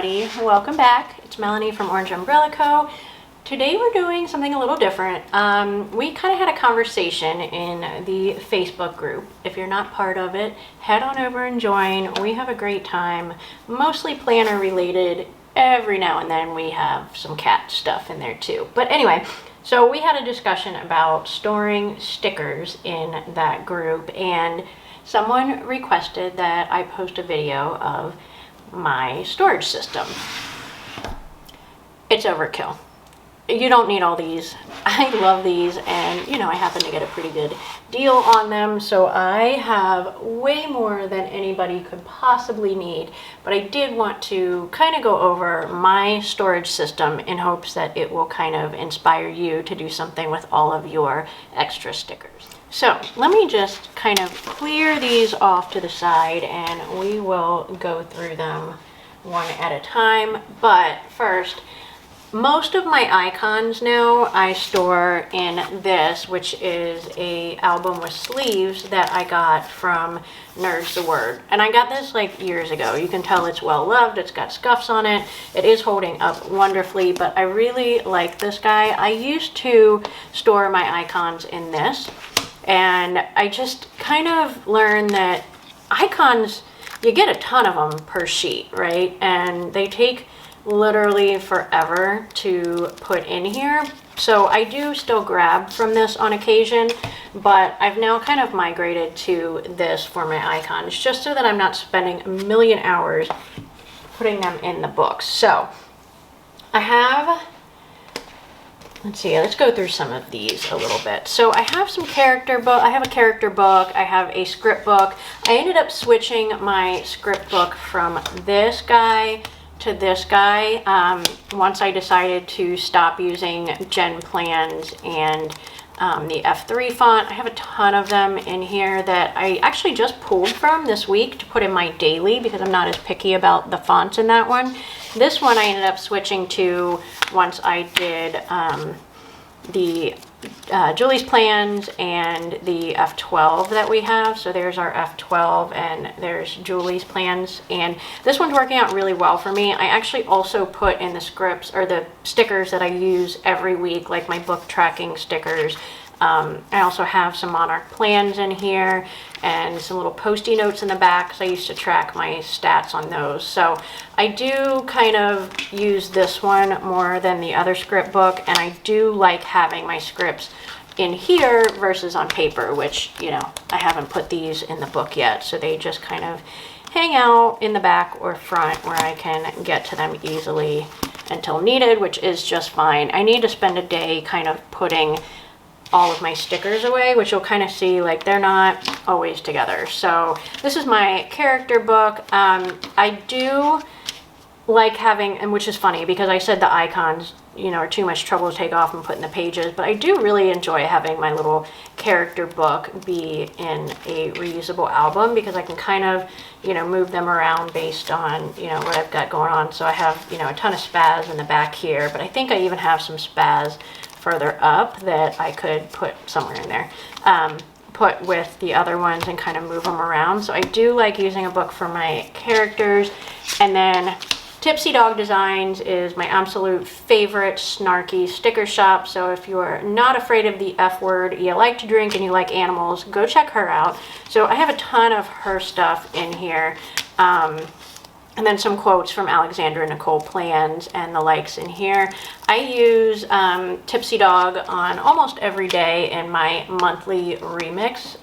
everybody, welcome back. It's Melanie from Orange Umbrella Co. Today we're doing something a little different. We kind of had a conversation in the Facebook group. If you're not part of it, head on over and join. We have a great time, mostly planner related. Every now and then we have some cat stuff in there too. But anyway, so we had a discussion about storing stickers in that group, and someone requested that I post a video of my storage system. It's overkill. You don't need all these. I love these, and you know, I happen to get a pretty good deal on them, so I have way more than anybody could possibly need. But I did want to kind of go over my storage system in hopes that it will kind of inspire you to do something with all of your extra stickers. So let me just kind of clear these off to the side and we will go through them one at a time. But first, most of my icons now I store in this, which is a album with sleeves that I got from Nerds the Word. And I got this like years ago. You can tell it's well loved. It's got scuffs on it. It is holding up wonderfully, but I really like this guy. I used to store my icons in this, and I just kind of learned that icons, you get a ton of them per sheet, right? And they take literally forever to put in here. So I do still grab from this on occasion, but I've now kind of migrated to this for my icons, just so that I'm not spending a million hours putting them in the books. So I have, let's see, let's go through some of these a little bit. So I have some character book. I have a character book. I have a script book. I ended up switching my script book from this guy to this guy once I decided to stop using Gen Plans and the F3 font. I have a ton of them in here that I actually just pulled from this week to put in my daily because I'm not as picky about the fonts in that one. This one I ended up switching to once I did the Julie's plans and the F12 that we have. So there's our F12 and there's Julie's plans, and this one's working out really well for me. I actually also put in the scripts or the stickers that I use every week, like my book tracking stickers. I also have some Monarch plans in here and some little post-it notes in the back because I used to track my stats on those. So I do kind of use this one more than the other script book, and I do like having my scripts in here versus on paper, which, you know, I haven't put these in the book yet, so they just kind of hang out in the back or front where I can get to them easily until needed, which is just fine. I need to spend a day kind of putting all of my stickers away, which you'll kind of see, like, they're not always together. So this is my character book. I do like having, and which is funny because I said the icons, you know, are too much trouble to take off and put in the pages, but I do really enjoy having my little character book be in a reusable album because I can kind of, you know, move them around based on, you know, what I've got going on. So I have, you know, a ton of spaz in the back here, but I think I even have some spaz further up that I could put somewhere in there, put with the other ones and kind of move them around. So I do like using a book for my characters. And then Tipsy Dog Designs is my absolute favorite snarky sticker shop. So if you're not afraid of the F word, you like to drink and you like animals, go check her out. So I have a ton of her stuff in here. And then some quotes from Alexandra Nicole Plans and the likes in here. I use Tipsy Dog on almost every day in my monthly remix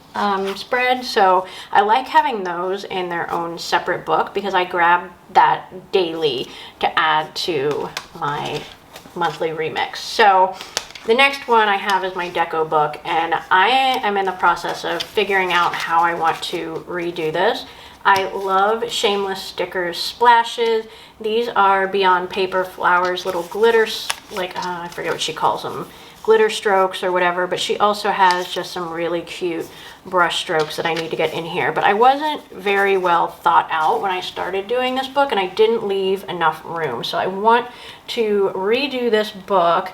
spread. So I like having those in their own separate book because I grab that daily to add to my monthly remix. So the next one I have is my deco book, and I am in the process of figuring out how I want to redo this. I love Shameless Stickers Splashes. These are Beyond Paper Flowers little glitters, like I forget what she calls them, glitter strokes or whatever, but she also has just some really cute brush strokes that I need to get in here. But I wasn't very well thought out when I started doing this book, and I didn't leave enough room. So I want to redo this book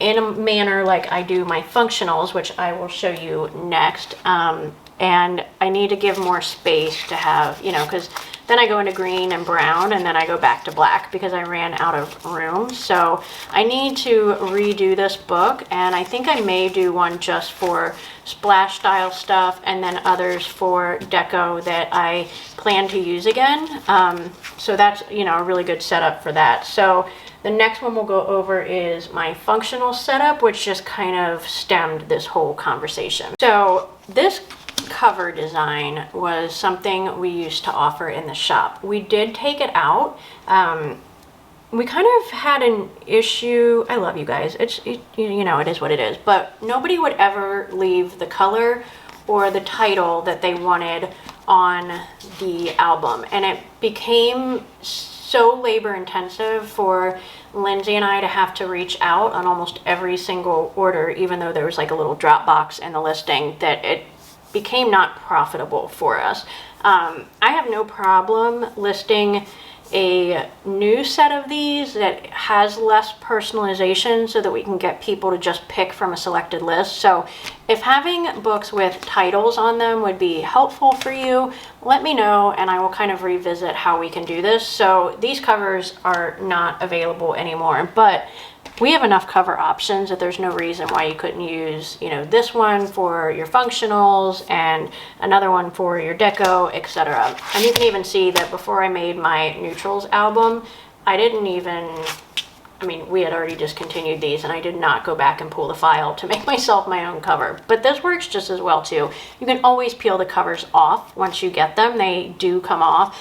in a manner like I do my functionals, which I will show you next. And I need to give more space to have, you know, because Then I go into green and brown, and then I go back to black because I ran out of room. So I need to redo this book, and I think I may do one just for splash style stuff and then others for deco that I plan to use again. So that's, you know, a really good setup for that. So the next one we'll go over is my functional setup, which just kind of stemmed this whole conversation. So this cover design was something we used to offer in the shop. We did take it out. We kind of had an issue. I love you guys. You know, it is what it is. But nobody would ever leave the color or the title that they wanted on the album. And it became so labor intensive for Lindsay and I to have to reach out on almost every single order, even though there was like a little drop box in the listing, that it became not profitable for us. I have no problem listing a new set of these that has less personalization so that we can get people to just pick from a selected list. So if having books with titles on them would be helpful for you, let me know and I will kind of revisit how we can do this. So these covers are not available anymore, but we have enough cover options that there's no reason why you couldn't use, you know, this one for your functionals and another one for your deco, etc. And you can even see that before I made my neutrals album, I didn't even, I mean, we had already discontinued these and I did not go back and pull the file to make myself my own cover. But this works just as well too. You can always peel the covers off once you get them. They do come off.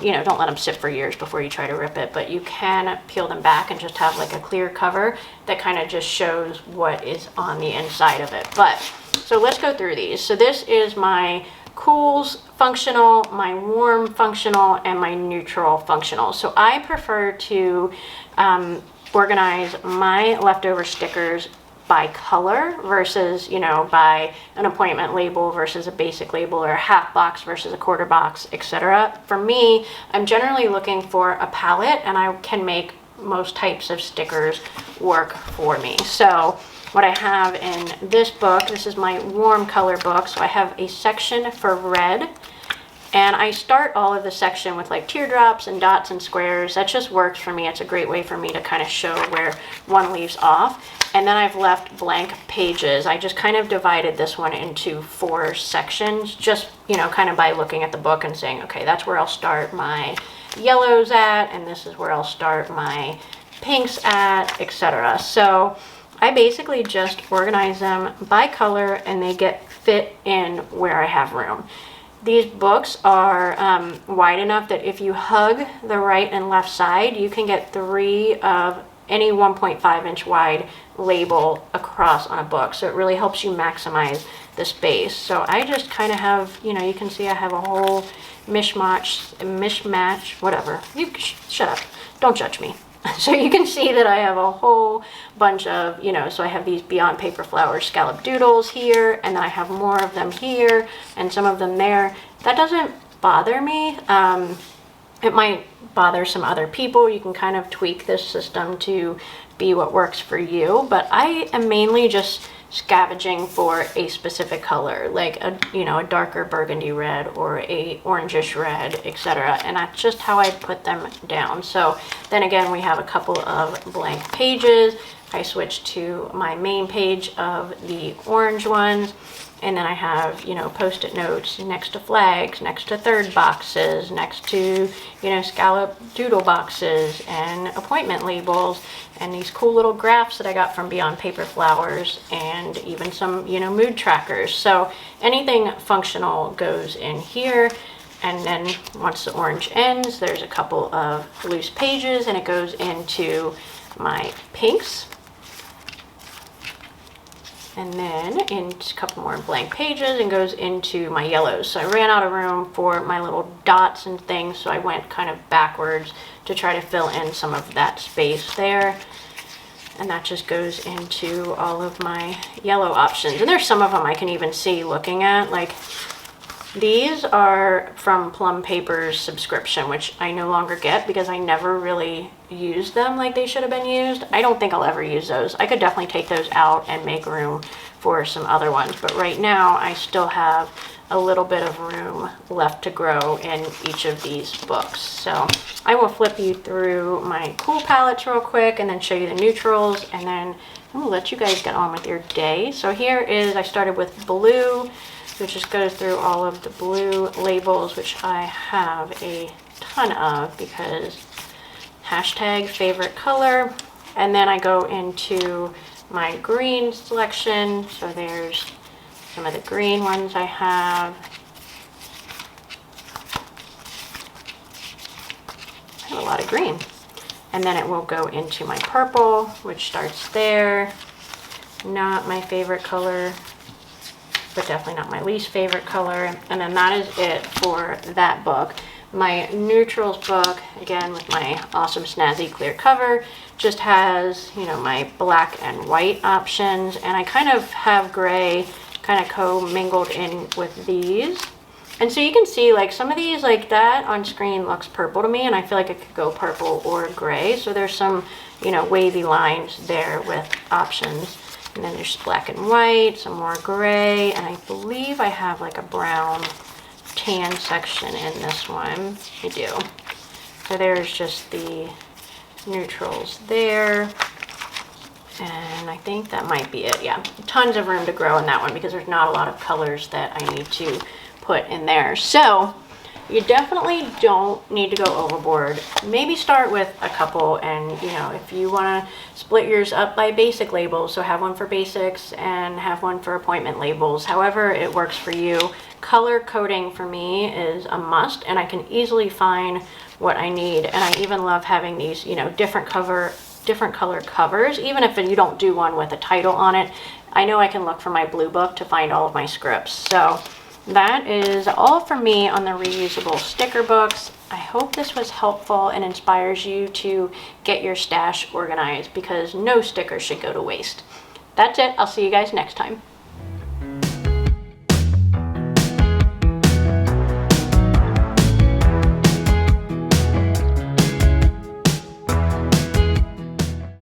You know, don't let them sit for years before you try to rip it, but you can peel them back and just have like a clear cover that kind of just shows what is on the inside of it. But, so let's go through these. So this is my cools functional, my warm functional, and my neutral functional. So I prefer to organize my leftover stickers by color versus, you know, by an appointment label versus a basic label, or a half box versus a quarter box, etc. For me, I'm generally looking for a palette, and I can make most types of stickers work for me. So what I have in this book, this is my warm color book, so I have a section for red, and I start all of the section with like teardrops and dots and squares. That just works for me. It's a great way for me to kind of show where one leaves off. And then I've left blank pages. I just kind of divided this one into 4 sections, just, you know, kind of by looking at the book and saying, okay, that's where I'll start my yellows at, and this is where I'll start my pinks at, etc. So I basically just organize them by color and they get fit in where I have room. These books are wide enough that if you hug the right and left side, you can get 3 of any 1.5 inch wide label across on a book. So it really helps you maximize the space. So I just kind of have, you know, you can see I have a whole mishmatch, whatever. You shut up. Don't judge me. So you can see that I have a whole bunch of, you know, so I have these Beyond Paper Flowers scallop doodles here, and then I have more of them here and some of them there. That doesn't bother me. It might bother some other people. You can kind of tweak this system to be what works for you, but I am mainly just scavenging for a specific color, like a, you know, a darker burgundy red or a orangish red, etc. And that's just how I put them down. So then again, we have a couple of blank pages. I switch to my main page of the orange ones, and then I have, you know, post-it notes next to flags, next to third boxes, next to, you know, scallop doodle boxes and appointment labels, and these cool little graphs that I got from Beyond Paper Flowers, and even some, you know, mood trackers. So anything functional goes in here. And then once the orange ends, there's a couple of loose pages and it goes into my pinks. And then in a couple more blank pages and goes into my yellows. So I ran out of room for my little dots and things, so I went kind of backwards to try to fill in some of that space there. And that just goes into all of my yellow options. And there's some of them I can even see looking at, like these are from Plum Paper's subscription, which I no longer get because I never really use them like they should have been used. I don't think I'll ever use those. I could definitely take those out and make room for some other ones, but right now I still have a little bit of room left to grow in each of these books. So I will flip you through my cool palettes real quick and then show you the neutrals, and then I'm gonna let you guys get on with your day. So here is, I started with blue, which just goes through all of the blue labels, which I have a ton of because hashtag favorite color. And then I go into my green selection. So there's some of the green ones I have. I have a lot of green. And then it will go into my purple, which starts there. Not my favorite color, but definitely not my least favorite color. And then that is it for that book. My neutrals book, again with my awesome snazzy clear cover, just has, you know, my black and white options, and I kind of have gray kind of co-mingled in with these. And so you can see like some of these, like that on screen looks purple to me, and I feel like it could go purple or gray. So there's some, you know, wavy lines there with options. And then there's black and white, some more gray, and I believe I have like a brown tan section in this one. I do. So there's just the neutrals there. And I think that might be it. Yeah, tons of room to grow in that one because there's not a lot of colors that I need to put in there. So you definitely don't need to go overboard. Maybe start with a couple, and you know, if you want to split yours up by basic labels, so have one for basics and have one for appointment labels, however it works for you. Color coding for me is a must, and I can easily find what I need. And I even love having these, you know, different color covers, even if you don't do one with a title on it. I know I can look for my blue book to find all of my scripts. So that is all for me on the reusable sticker books. I hope this was helpful and inspires you to get your stash organized, because no sticker should go to waste. That's it. I'll see you guys next time.